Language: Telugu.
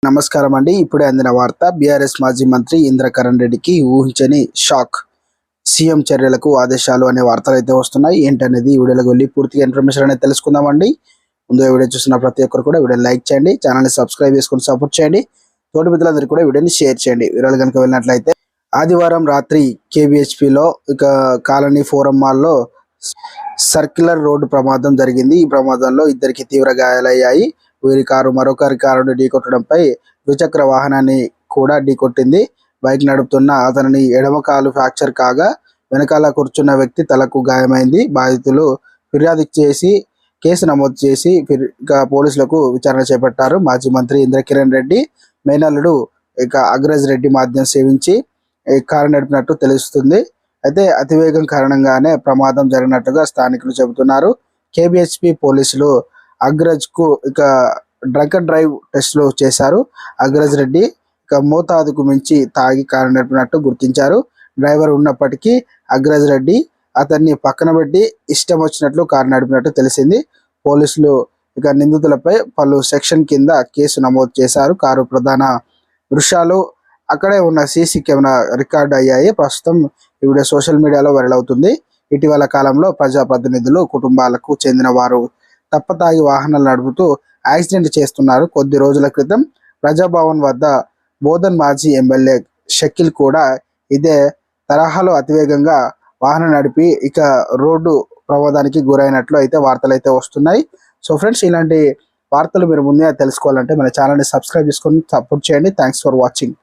నమస్కారం అండి. ఇప్పుడే అందిన వార్త. బీఆర్ఎస్ మాజీ మంత్రి ఇంద్రకరణ్ రెడ్డికి ఊహించని షాక్. సీఎం చర్యలకు ఆదేశాలు అనే వార్తలు అయితే వస్తున్నాయి. ఏంటనేది ఈ వీడియోలోకి వెళ్ళి పూర్తిగా ఇన్ఫర్మేషన్ అనేది తెలుసుకుందామండి. ముందుగా వీడియో చూసిన ప్రతి ఒక్కరు కూడా వీడియో లైక్ చేయండి, ఛానల్ని సబ్స్క్రైబ్ చేసుకుని సపోర్ట్ చేయండి. తోటి మిత్రులందరికీ కూడా వీడియోని షేర్ చేయండి. వీడియోలు కనుక వెళ్ళినట్లయితే ఆదివారం రాత్రి కేబిహెచ్పిలో కాలనీ ఫోరం మాల్లో సర్క్యులర్ రోడ్డు ప్రమాదం జరిగింది. ఈ ప్రమాదంలో ఇద్దరికి తీవ్ర గాయాలయ్యాయి. వీరి కారు మరొకరి కారును ఢీకొట్టడంపై ద్విచక్ర వాహనాన్ని కూడా ఢీకొట్టింది. బైక్ నడుపుతున్న అతనిని ఎడమ కాలు ఫ్రాక్చర్ కాగా వెనకాల కూర్చున్న వ్యక్తి తలకు గాయమైంది. బాధితులు ఫిర్యాదు చేసి కేసు నమోదు చేసి పోలీసులకు విచారణ చేపట్టారు. మాజీ మంత్రి ఇంద్రకిరణ్ రెడ్డి మేనల్లుడు అగ్రజ్ రెడ్డి మద్యం సేవించి కారు నడిపినట్టు తెలుస్తుంది. అయితే అతివేగం కారణంగానే ప్రమాదం జరిగినట్టుగా స్థానికులు చెబుతున్నారు. కేబిహెచ్పి పోలీసులు అగ్రజ్ కు డ్రంక్ అండ్ డ్రైవ్ టెస్టులు చేశారు. అగ్రజ్ రెడ్డి మోతాదుకు మించి తాగి కారు నడిపినట్టు గుర్తించారు. డ్రైవర్ ఉన్నప్పటికీ అగ్రజ్ రెడ్డి అతన్ని పక్కన పెట్టి ఇష్టం వచ్చినట్లు కారు నడిపినట్టు తెలిసింది. పోలీసులు నిందితులపై పలు సెక్షన్ కింద కేసు నమోదు చేశారు. కారు ప్రధాన దృశ్యాలు అక్కడే ఉన్న సీసీ కెమెరా రికార్డు అయ్యాయి. ప్రస్తుతం ఈ వీడియో సోషల్ మీడియాలో వైరల్ అవుతుంది. ఇటీవల కాలంలో ప్రజాప్రతినిధులు కుటుంబాలకు చెందిన వారు తప్పతాగి వాహనాలు నడుపుతూ యాక్సిడెంట్ చేస్తున్నారు. కొద్ది రోజుల క్రితం ప్రజాభవన్ వద్ద బోధన్ మాజీ ఎమ్మెల్యే షకీల్ కూడా ఇదే తరహాలో అతివేగంగా వాహనం నడిపి రోడ్డు ప్రమాదానికి గురైనట్లు అయితే వార్తలు అయితే వస్తున్నాయి. సో ఫ్రెండ్స్, ఇలాంటి వార్తలు మీరు ముందే తెలుసుకోవాలంటే మన ఛానల్ని సబ్స్క్రైబ్ చేసుకొని సపోర్ట్ చేయండి. Thanks for watching.